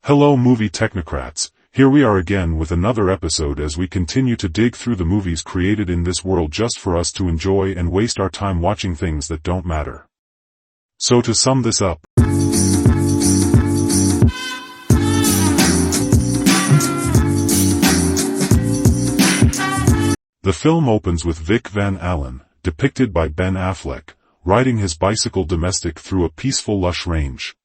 Hello movie technocrats, here we are again with another episode as we continue to dig through the movies created in this world just for us to enjoy and waste our time watching things that don't matter. So to sum this up, the film opens with Vic Van Allen, depicted by Ben Affleck, riding his bicycle domestic through a peaceful lush range.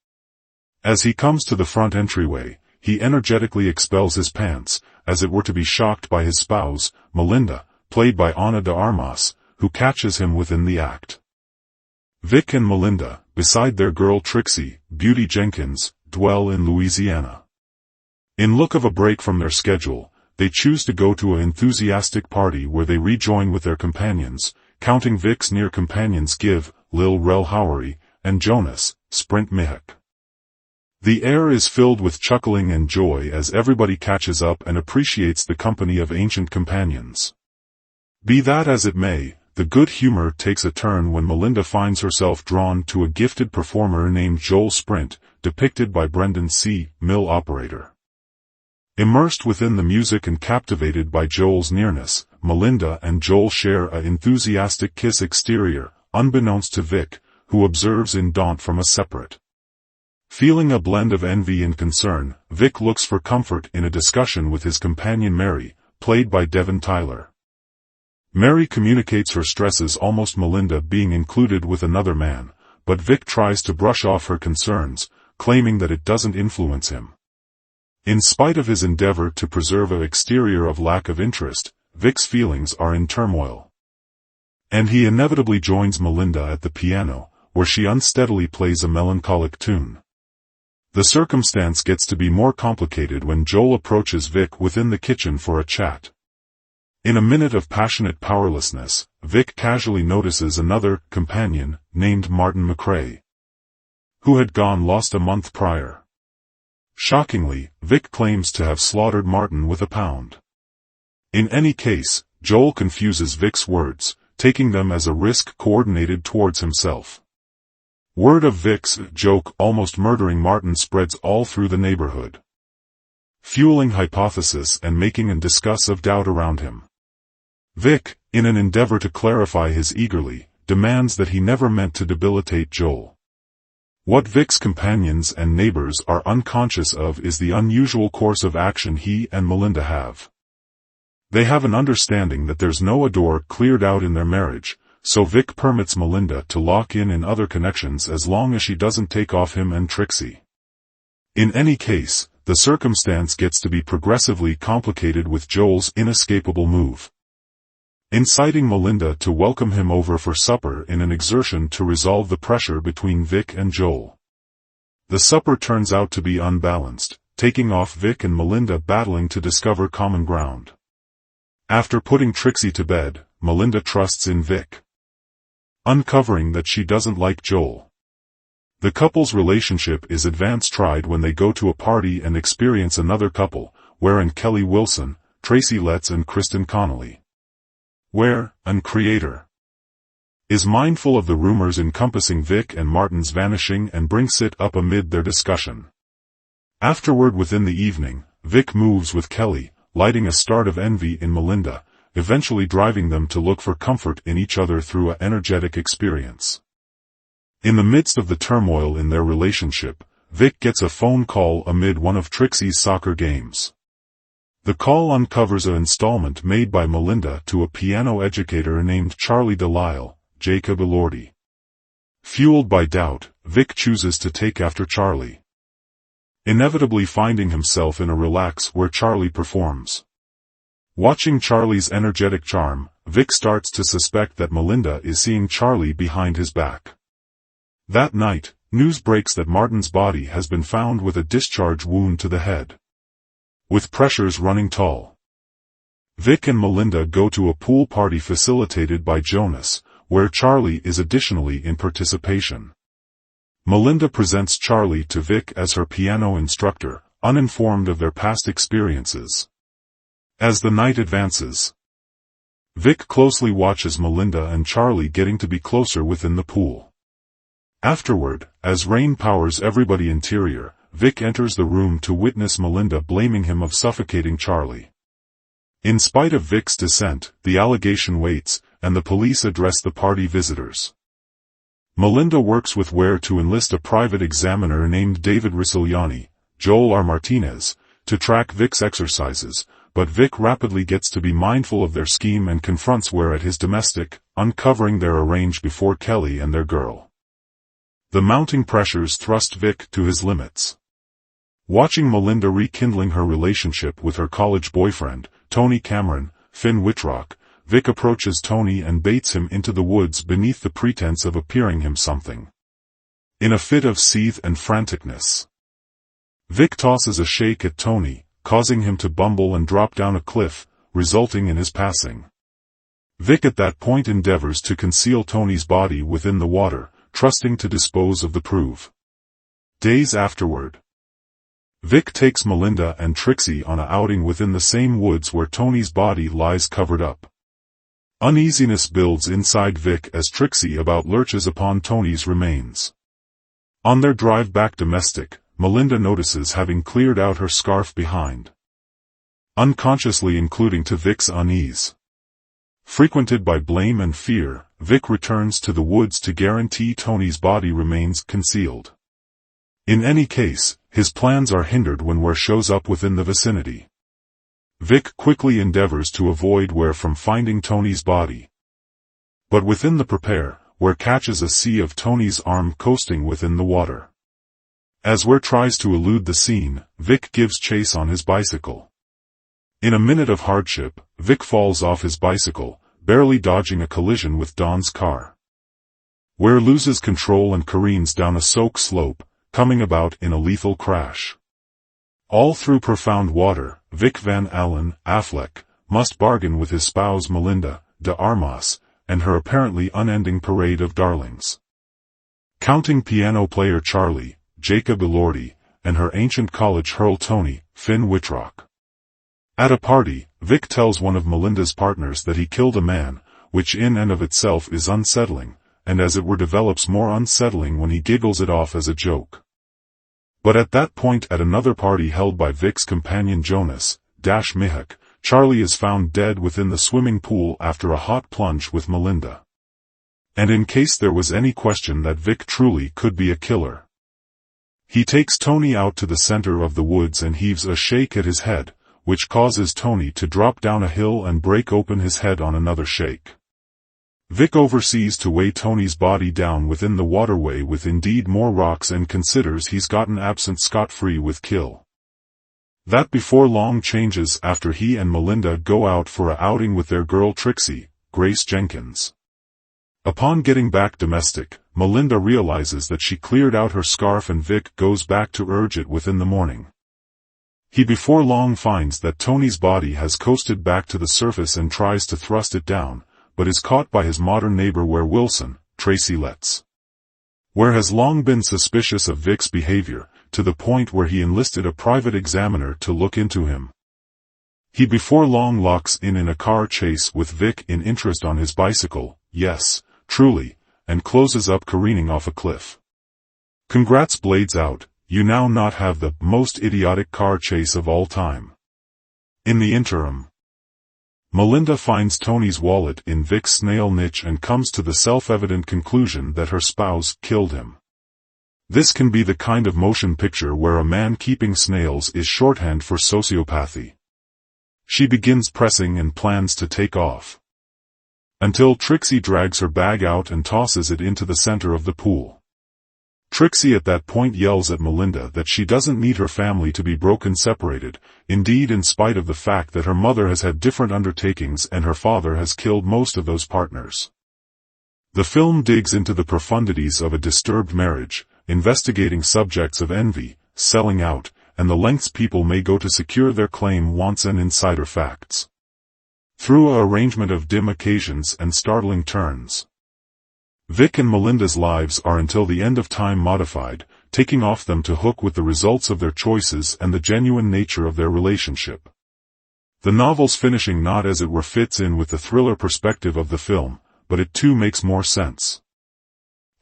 As he comes to the front entryway, he energetically expels his pants, as it were to be shocked by his spouse, Melinda, played by Ana de Armas, who catches him within the act. Vic and Melinda, beside their girl Trixie, Beauty Jenkins, dwell in Louisiana. In look of a break from their schedule, they choose to go to an enthusiastic party where they rejoin with their companions, counting Vic's near companions Give, Lil Rel Howery, and Jonas, Sprint Mihak. The air is filled with chuckling and joy as everybody catches up and appreciates the company of ancient companions. Be that as it may, the good humor takes a turn when Melinda finds herself drawn to a gifted performer named Joel Sprint, depicted by Brendan C. Mill Operator. Immersed within the music and captivated by Joel's nearness, Melinda and Joel share an enthusiastic kiss exterior, unbeknownst to Vic, who observes in daunt from a separate. Feeling a blend of envy and concern, Vic looks for comfort in a discussion with his companion Mary, played by Devon Tyler. Mary communicates her stresses almost Melinda being included with another man, but Vic tries to brush off her concerns, claiming that it doesn't influence him. In spite of his endeavor to preserve an exterior of lack of interest, Vic's feelings are in turmoil. And he inevitably joins Melinda at the piano, where she unsteadily plays a melancholic tune. The circumstance gets to be more complicated when Joel approaches Vic within the kitchen for a chat. In a minute of passionate powerlessness, Vic casually notices another companion, named Martin McRae, who had gone lost a month prior. Shockingly, Vic claims to have slaughtered Martin with a pound. In any case, Joel confuses Vic's words, taking them as a risk coordinated towards himself. Word of Vic's joke almost murdering Martin spreads all through the neighborhood, fueling hypothesis and making a discuss of doubt around him. Vic, in an endeavor to clarify his eagerly, demands that he never meant to debilitate Joel. What Vic's companions and neighbors are unconscious of is the unusual course of action he and Melinda have. They have an understanding that there's no door cleared out in their marriage, so Vic permits Melinda to lock in other connections as long as she doesn't take off him and Trixie. In any case, the circumstance gets to be progressively complicated with Joel's inescapable move, inciting Melinda to welcome him over for supper in an exertion to resolve the pressure between Vic and Joel. The supper turns out to be unbalanced, taking off Vic and Melinda battling to discover common ground. After putting Trixie to bed, Melinda trusts in Vic, uncovering that she doesn't like Joel. The couple's relationship is advanced tried when they go to a party and experience another couple, wherein Kelly Wilson, Tracy Letts and Kristen Connolly, where an creator is mindful of the rumors encompassing Vic and Martin's vanishing and brings it up amid their discussion. Afterward within the evening, Vic moves with Kelly, lighting a start of envy in Melinda, eventually driving them to look for comfort in each other through an energetic experience. In the midst of the turmoil in their relationship, Vic gets a phone call amid one of Trixie's soccer games. The call uncovers an installment made by Melinda to a piano educator named Charlie Delisle, Jacob Elordi. Fueled by doubt, Vic chooses to take after Charlie, inevitably finding himself in a relax where Charlie performs. Watching Charlie's energetic charm, Vic starts to suspect that Melinda is seeing Charlie behind his back. That night, news breaks that Martin's body has been found with a discharge wound to the head, with pressures running tall. Vic and Melinda go to a pool party facilitated by Jonas, where Charlie is additionally in participation. Melinda presents Charlie to Vic as her piano instructor, uninformed of their past experiences. As the night advances, Vic closely watches Melinda and Charlie getting to be closer within the pool. Afterward, as rain powers everybody interior, Vic enters the room to witness Melinda blaming him of suffocating Charlie. In spite of Vic's dissent, the allegation waits, and the police address the party visitors. Melinda works with Ware to enlist a private examiner named David Riciliani, Joel R. Martinez, to track Vic's exercises, but Vic rapidly gets to be mindful of their scheme and confronts Ware at his domestic, uncovering their arrange before Kelly and their girl. The mounting pressures thrust Vic to his limits. Watching Melinda rekindling her relationship with her college boyfriend, Tony Cameron, Finn Whitrock, Vic approaches Tony and baits him into the woods beneath the pretense of appearing him something. In a fit of seethe and franticness, Vic tosses a shake at Tony, causing him to bumble and drop down a cliff, resulting in his passing. Vic at that point endeavors to conceal Tony's body within the water, trusting to dispose of the proof. Days afterward, Vic takes Melinda and Trixie on a outing within the same woods where Tony's body lies covered up. Uneasiness builds inside Vic as Trixie about lurches upon Tony's remains. On their drive back domestic, Melinda notices having cleared out her scarf behind, unconsciously including to Vic's unease. Frequented by blame and fear, Vic returns to the woods to guarantee Tony's body remains concealed. In any case, his plans are hindered when Ware shows up within the vicinity. Vic quickly endeavors to avoid Ware from finding Tony's body. But within the prepare, Ware catches a sea of Tony's arm coasting within the water. As Ware tries to elude the scene, Vic gives chase on his bicycle. In a minute of hardship, Vic falls off his bicycle, barely dodging a collision with Dawn's car. Ware loses control and careens down a soak slope, coming about in a lethal crash. All through profound water, Vic Van Allen, Affleck, must bargain with his spouse Melinda, de Armas, and her apparently unending parade of darlings. Counting piano player Charlie, Jacob Elordi, and her ancient college hurl Tony, Finn Whitrock. At a party, Vic tells one of Melinda's partners that he killed a man, which in and of itself is unsettling, and as it were develops more unsettling when he giggles it off as a joke. But at that point at another party held by Vic's companion Jonas, Mihak, Charlie is found dead within the swimming pool after a hot plunge with Melinda. And in case there was any question that Vic truly could be a killer, he takes Tony out to the center of the woods and heaves a shake at his head, which causes Tony to drop down a hill and break open his head on another shake. Vic oversees to weigh Tony's body down within the waterway with indeed more rocks and considers he's gotten absent scot-free with kill. That before long changes after he and Melinda go out for a outing with their girl Trixie, Grace Jenkins. Upon getting back domestic, Melinda realizes that she cleared out her scarf and Vic goes back to urge it within the morning. He before long finds that Tony's body has coasted back to the surface and tries to thrust it down, but is caught by his modern neighbor Ware Wilson, Tracy Letts. Ware has long been suspicious of Vic's behavior, to the point where he enlisted a private examiner to look into him. He before long locks in a car chase with Vic in interest on his bicycle, yes, truly, and closes up careening off a cliff. Congrats blades out, you now not have the most idiotic car chase of all time. In the interim, Melinda finds Tony's wallet in Vic's snail niche and comes to the self-evident conclusion that her spouse killed him. This can be the kind of motion picture where a man keeping snails is shorthand for sociopathy. She begins pressing and plans to take off, until Trixie drags her bag out and tosses it into the center of the pool. Trixie at that point yells at Melinda that she doesn't need her family to be broken separated, indeed in spite of the fact that her mother has had different undertakings and her father has killed most of those partners. The film digs into the profundities of a disturbed marriage, investigating subjects of envy, selling out, and the lengths people may go to secure their claim wants and insider facts. Through a arrangement of dim occasions and startling turns, Vic and Melinda's lives are until the end of time modified, taking off them to hook with the results of their choices and the genuine nature of their relationship. The novel's finishing not as it were fits in with the thriller perspective of the film, but it too makes more sense.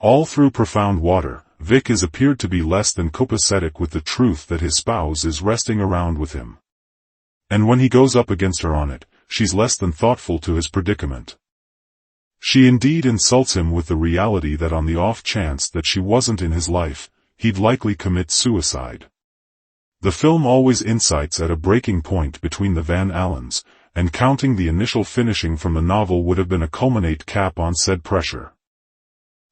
All through profound water, Vic is appeared to be less than copacetic with the truth that his spouse is resting around with him. And when he goes up against her on it, she's less than thoughtful to his predicament. She indeed insults him with the reality that on the off chance that she wasn't in his life, he'd likely commit suicide. The film always incites at a breaking point between the Van Allens, and counting the initial finishing from the novel would have been a culminate cap on said pressure.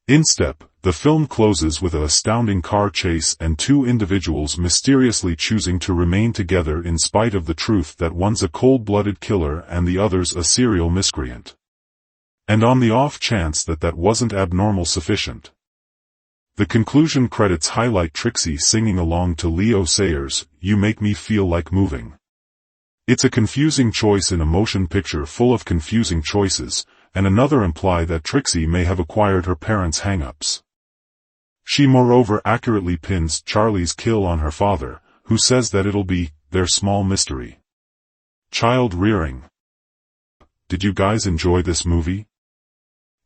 Instead, the film closes with an astounding car chase and two individuals mysteriously choosing to remain together in spite of the truth that one's a cold-blooded killer and the other's a serial miscreant. And on the off chance that that wasn't abnormal sufficient. The conclusion credits highlight Trixie singing along to Leo Sayers' "You Make Me Feel Like Moving." It's a confusing choice in a motion picture full of confusing choices, and another imply that Trixie may have acquired her parents' hang-ups. She moreover accurately pins Charlie's kill on her father, who says that it'll be their small mystery. Child rearing. Did you guys enjoy this movie?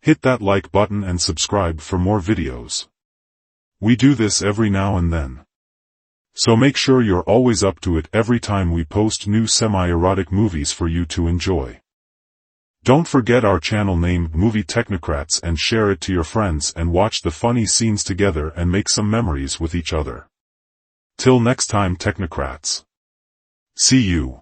Hit that like button and subscribe for more videos. We do this every now and then. So make sure you're always up to it every time we post new semi-erotic movies for you to enjoy. Don't forget our channel named Movie Technocrats and share it to your friends and watch the funny scenes together and make some memories with each other. Till next time, Technocrats. See you.